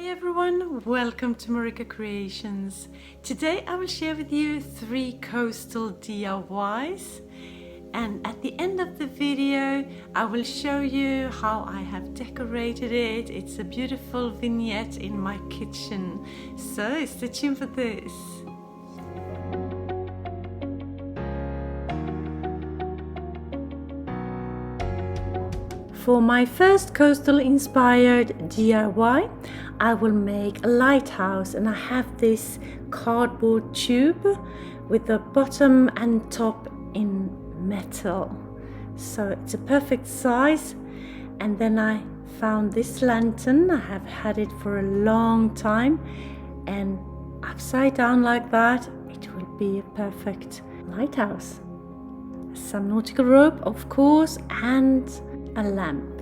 Hi everyone, welcome to MarikaCreations. Today I will share with you 3 coastal DIYs, and at the end of the video I will show you how I have decorated it. It's a beautiful vignette in my kitchen, so stay tuned for this. For my first coastal inspired DIY, I will make a lighthouse, and I have this cardboard tube with the bottom and top in metal. So it's a perfect size. And then I found this lantern. I have had it for a long time, and upside down like that, it will be a perfect lighthouse. Some nautical rope, of course, and a lamp.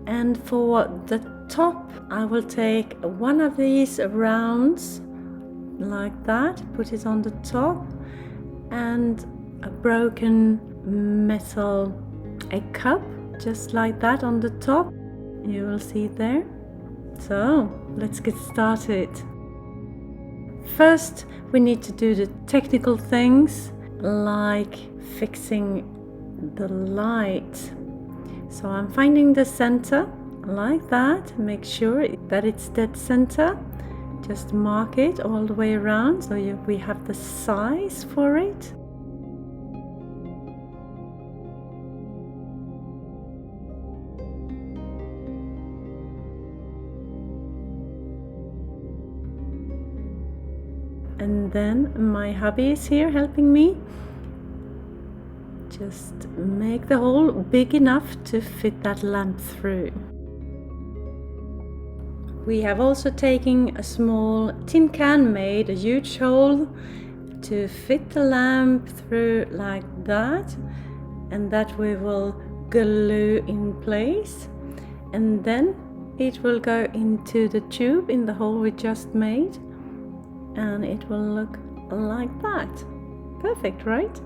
And for the top, I will take one of these rounds like that, put it on the top, and a broken metal egg cup just like that on the top. You will see it there. So let's get started. First we need to do the technical things like fixing the light. So I'm finding the center like that. Make sure that it's dead center. Just mark it all the way around so we have the size for it. And then my hubby is here helping me. Just make the hole big enough to fit that lamp through. We have also taken a small tin can, made a huge hole to fit the lamp through like that, and that we will glue in place, and then it will go into the tube in the hole we just made, and it will look like that. Perfect, right?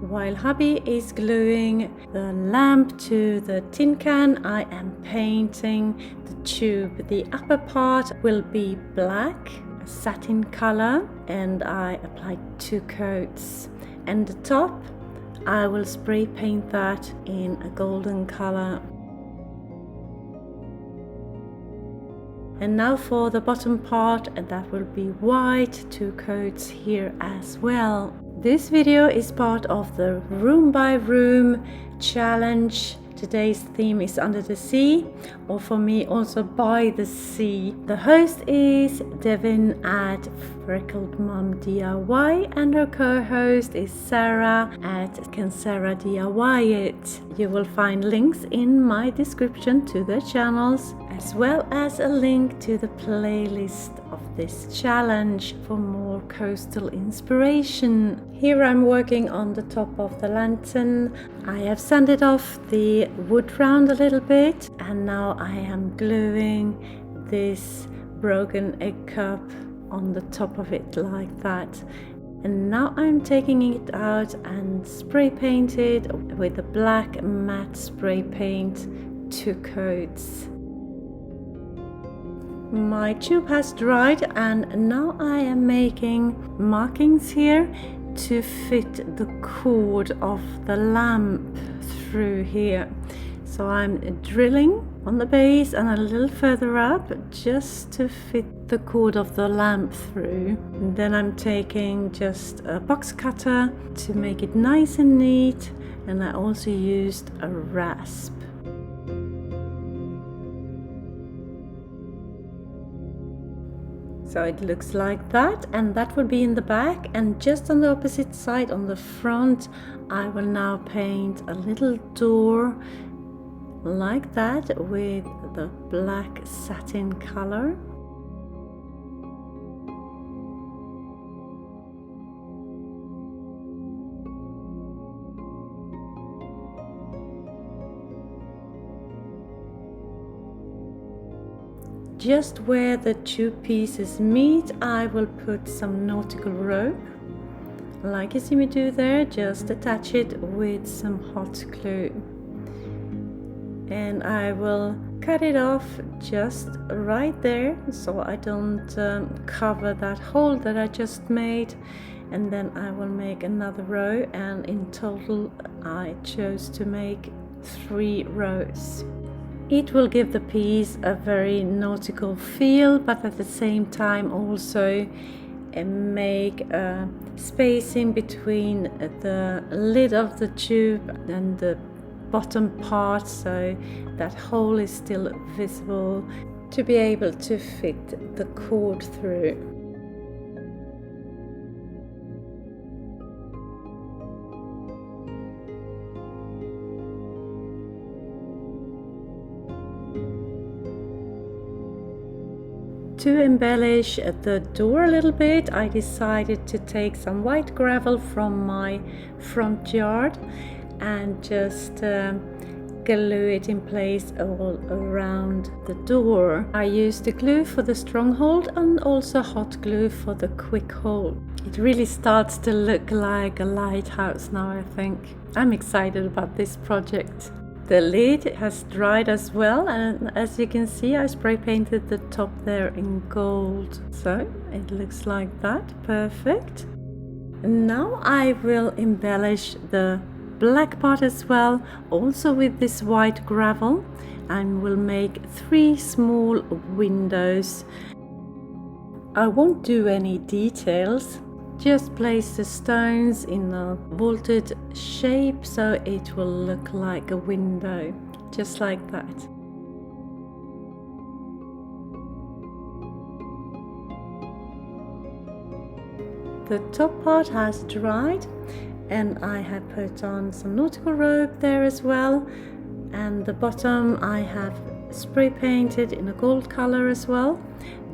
While hubby is gluing the lamp to the tin can, I am painting the tube. The upper part will be black, a satin color, and I applied 2 coats. And the top, I will spray paint that in a golden color. And now for the bottom part, and that will be white, 2 coats here as well. This video is part of the room by room challenge. Today's theme is under the sea, or for me also by the sea. The host is Devin at Freckled Mom DIY, and her co-host is Sarah at Can Sarah DIY It. You will find links in my description to their channels, as well as a link to the playlist of this challenge for more coastal inspiration. Here I'm working on the top of the lantern. I have sanded off the wood round a little bit, and now I am gluing this broken egg cup on the top of it like that. And now I'm taking it out and spray paint it with the black matte spray paint, 2 coats. My tube has dried, and now I am making markings here to fit the cord of the lamp through here. So I'm drilling on the base and a little further up just to fit the cord of the lamp through. And then I'm taking just a box cutter to make it nice and neat, and I also used a rasp. So it looks like that, and that will be in the back. And just on the opposite side, on the front, I will now paint a little door like that with the black satin color. Just where the 2 pieces meet, I will put some nautical rope, like you see me do there. Just attach it with some hot glue. And I will cut it off just right there so I don't cover that hole that I just made, and then I will make another row, and in total I chose to make 3 rows. It will give the piece a very nautical feel, but at the same time also make a spacing between the lid of the tube and the bottom part, so that hole is still visible to be able to fit the cord through. To embellish the door a little bit, I decided to take some white gravel from my front yard and just glue it in place all around the door. I used the glue for the stronghold and also hot glue for the quick hold. It really starts to look like a lighthouse now, I think. I'm excited about this project. The lid has dried as well, and as you can see I spray painted the top there in gold, so it looks like that. Perfect. Now I will embellish the black part as well, also with this white gravel, and will make 3 small windows. I won't do any details, just place the stones in a vaulted shape so it will look like a window, just like that. The top part has dried, and I have put on some nautical rope there as well, and the bottom I have spray painted in a gold color as well.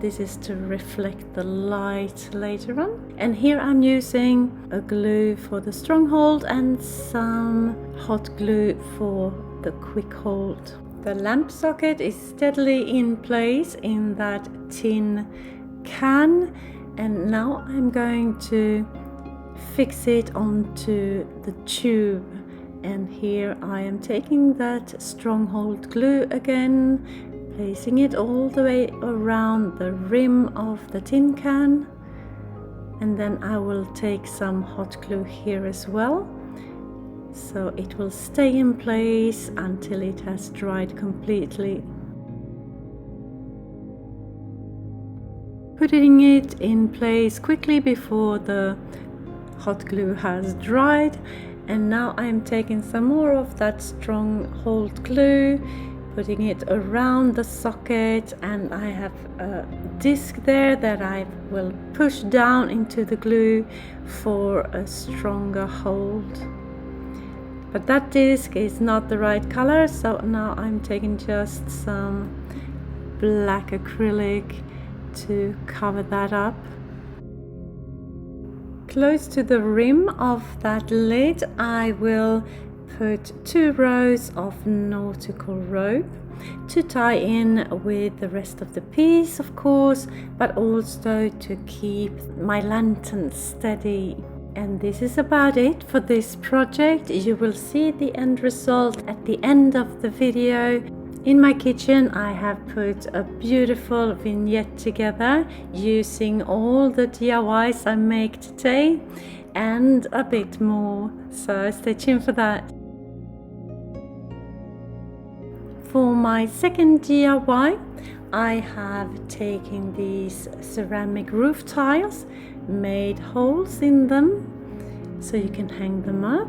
This is to reflect the light later on. And here I'm using a glue for the stronghold and some hot glue for the quick hold. The lamp socket is steadily in place in that tin can, and now I'm going to fix it onto the tube. And here I am taking that stronghold glue again, placing it all the way around the rim of the tin can, and then I will take some hot glue here as well, so it will stay in place until it has dried completely. Putting it in place quickly before the hot glue has dried, and now I'm taking some more of that stronghold glue, putting it around the socket, and I have a disc there that I will push down into the glue for a stronger hold. But that disc is not the right color, so now I'm taking just some black acrylic to cover that up. Close to the rim of that lid I will put 2 rows of nautical rope to tie in with the rest of the piece, of course, but also to keep my lantern steady. And this is about it for this project. You will see the end result at the end of the video. In my kitchen I have put a beautiful vignette together using all the DIYs I make today and a bit more, so stay tuned for that. For my second DIY, I have taken these ceramic roof tiles, made holes in them so you can hang them up.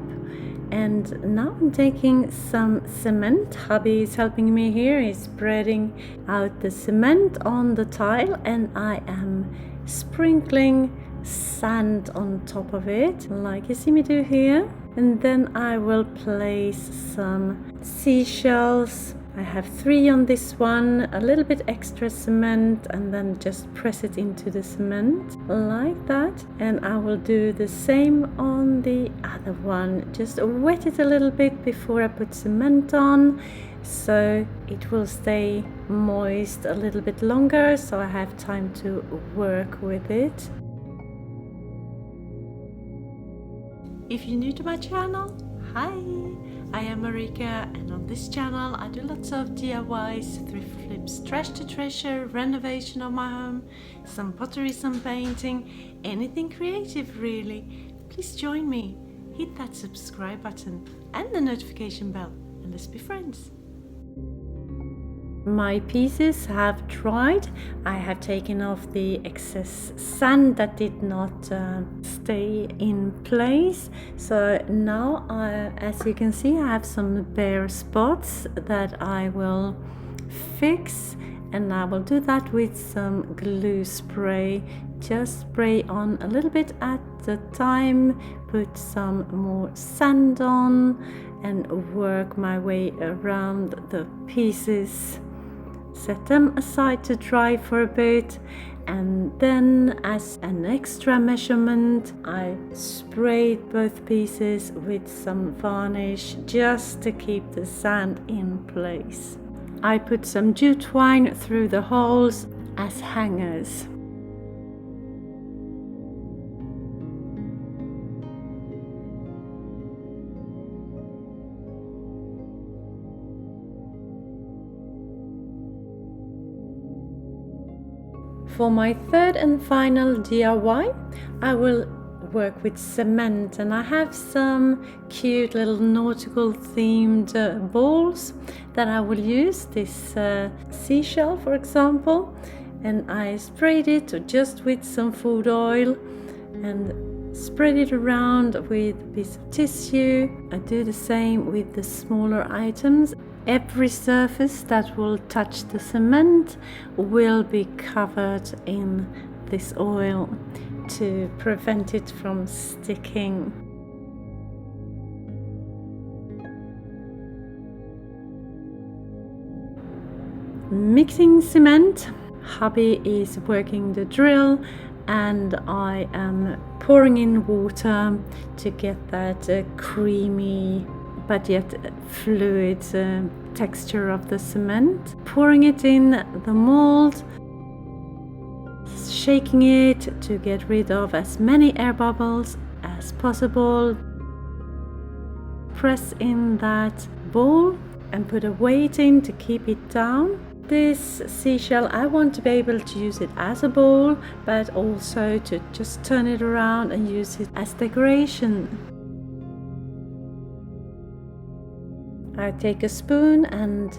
And now I'm taking some cement. Hubby is helping me here. He's spreading out the cement on the tile, and I am sprinkling sand on top of it, like you see me do here. And then I will place some seashells. I have 3 on this one, a little bit extra cement, and then just press it into the cement like that. And I will do the same on the other one, just wet it a little bit before I put cement on, so it will stay moist a little bit longer, so I have time to work with it. If you're new to my channel, hi! I am Marika, and on this channel I do lots of DIYs, thrift flips, trash to treasure, renovation of my home, some pottery, some painting, anything creative really. Please join me, hit that subscribe button and the notification bell, and let's be friends. My pieces have dried. I have taken off the excess sand that did not stay in place. So now, as you can see, I have some bare spots that I will fix, and I will do that with some glue spray. Just spray on a little bit at a time, put some more sand on and work my way around the pieces. Set them aside to dry for a bit, and then as an extra measurement I sprayed both pieces with some varnish just to keep the sand in place. I put some jute twine through the holes as hangers. For my third and final DIY, I will work with cement, and I have some cute little nautical themed balls that I will use. This seashell, for example, and I sprayed it just with some food oil and spread it around with a piece of tissue. I do the same with the smaller items. Every surface that will touch the cement will be covered in this oil to prevent it from sticking. Mixing cement. Hubby is working the drill and I am pouring in water to get that creamy but yet fluid texture of the cement. Pouring it in the mold, shaking it to get rid of as many air bubbles as possible. Press in that ball and put a weight in to keep it down. This seashell, I want to be able to use it as a ball, but also to just turn it around and use it as decoration. I take a spoon and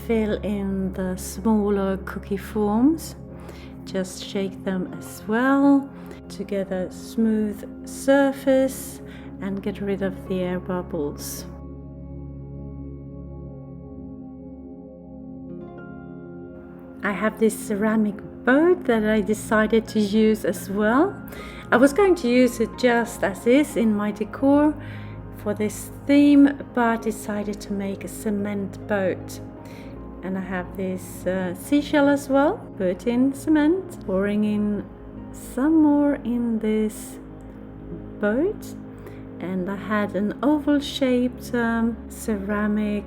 fill in the smaller cookie forms. Just shake them as well to get a smooth surface and get rid of the air bubbles. I have this ceramic boat that I decided to use as well. I was going to use it just as is in my decor for this theme, but decided to make a cement boat. And I have this seashell as well. Put in cement, pouring in some more in this boat, and I had an oval shaped ceramic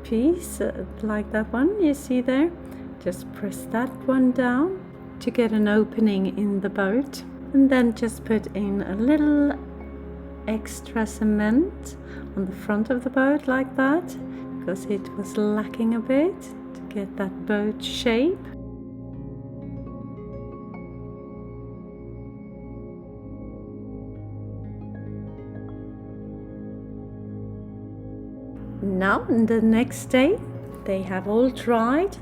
piece like that one you see there. Just press that one down to get an opening in the boat, and then just put in a little extra cement on the front of the boat like that, because it was lacking a bit to get that boat shape. Now the next day they have all dried,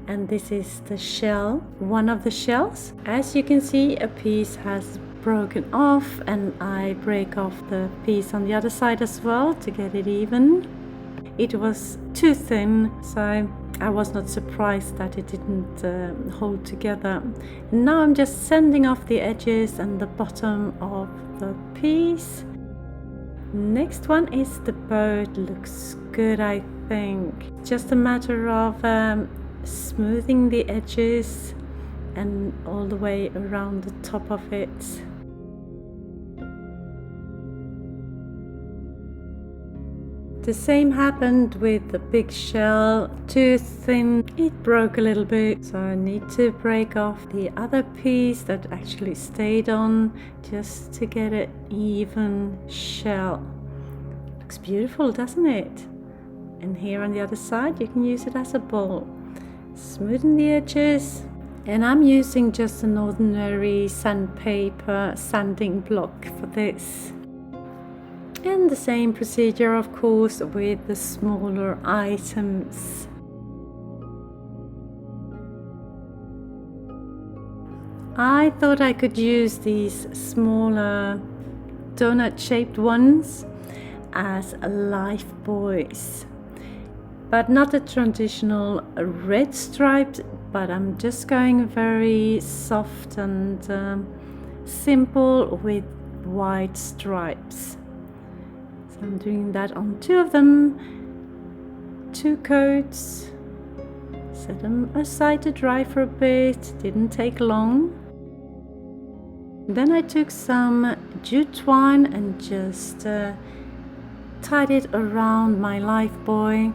and this is the shell, one of the shells. As you can see, a piece has broken off, and I break off the piece on the other side as well to get it even. It was too thin, so I was not surprised that it didn't hold together. And now I'm just sanding off the edges and the bottom of the piece. Next one is the boat. Looks good, I think. Just a matter of smoothing the edges and all the way around the top of it. The same happened with the big shell, too thin, it broke a little bit, so I need to break off the other piece that actually stayed on just to get an even shell. Looks beautiful, doesn't it? And here on the other side you can use it as a ball. Smoothen the edges. And I'm using just an ordinary sandpaper sanding block for this. And the same procedure, of course, with the smaller items. I thought I could use these smaller donut-shaped ones as life buoys. But not the traditional red stripes, but I'm just going very soft and simple with white stripes. So I'm doing that on 2 of them, 2 coats. Set them aside to dry for a bit, didn't take long. Then I took some jute twine and just tied it around my life buoy.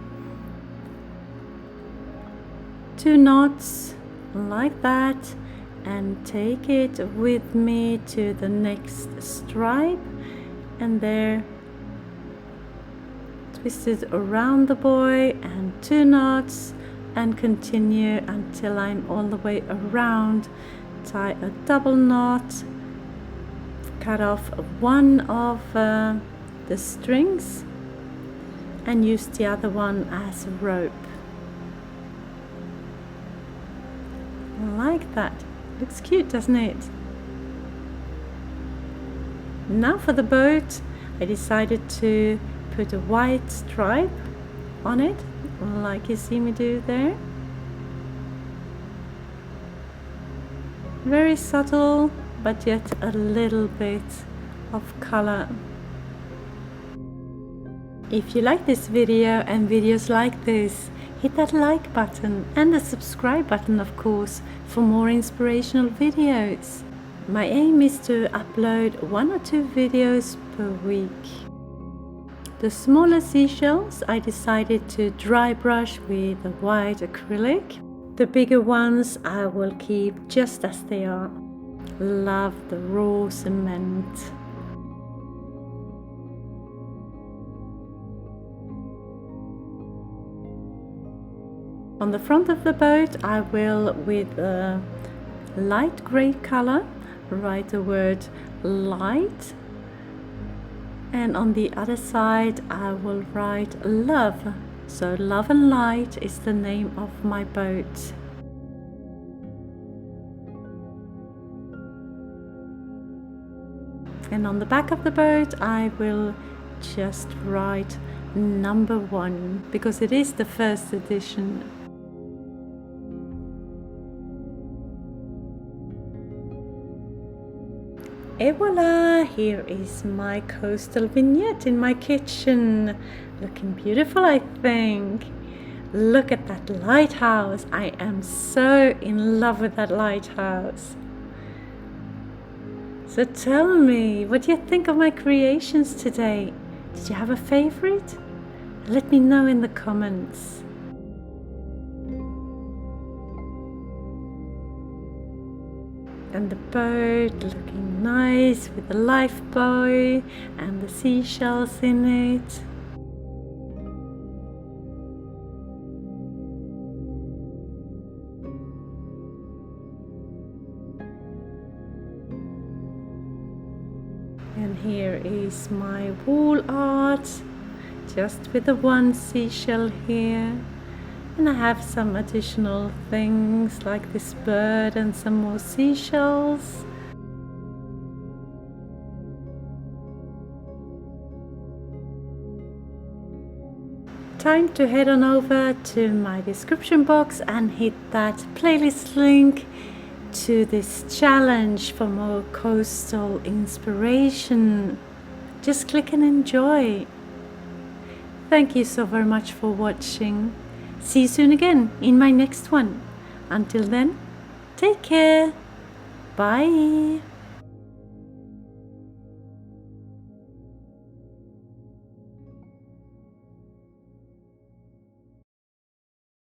2 knots like that, and take it with me to the next stripe, and there twist it around the buoy and 2 knots, and continue until I'm all the way around. Tie a double knot, cut off one of the strings and use the other one as a rope. Like that. Looks cute, doesn't it? Now for the boat, I decided to put a white stripe on it, like you see me do there. Very subtle, but yet a little bit of color. If you like this video and videos like this, hit that like button and the subscribe button, of course, for more inspirational videos. My aim is to upload 1 or 2 videos per week. The smaller seashells I decided to dry brush with a white acrylic. The bigger ones I will keep just as they are. Love the raw cement. On the front of the boat I will, with a light grey color, write the word light, and on the other side I will write love. So Love and Light is the name of my boat. And on the back of the boat I will just write number 1, because it is the first edition. Et voila! Here is my coastal vignette in my kitchen. Looking beautiful, I think. Look at that lighthouse. I am so in love with that lighthouse. So tell me, what do you think of my creations today? Did you have a favorite? Let me know in the comments. And the boat looking nice with the life buoy and the seashells in it. And here is my wall art, just with the one seashell here. And I have some additional things like this bird and some more seashells. Time to head on over to my description box and hit that playlist link to this challenge for more coastal inspiration. Just click and enjoy. Thank you so very much for watching. See you soon again in my next one. Until then, take care. Bye.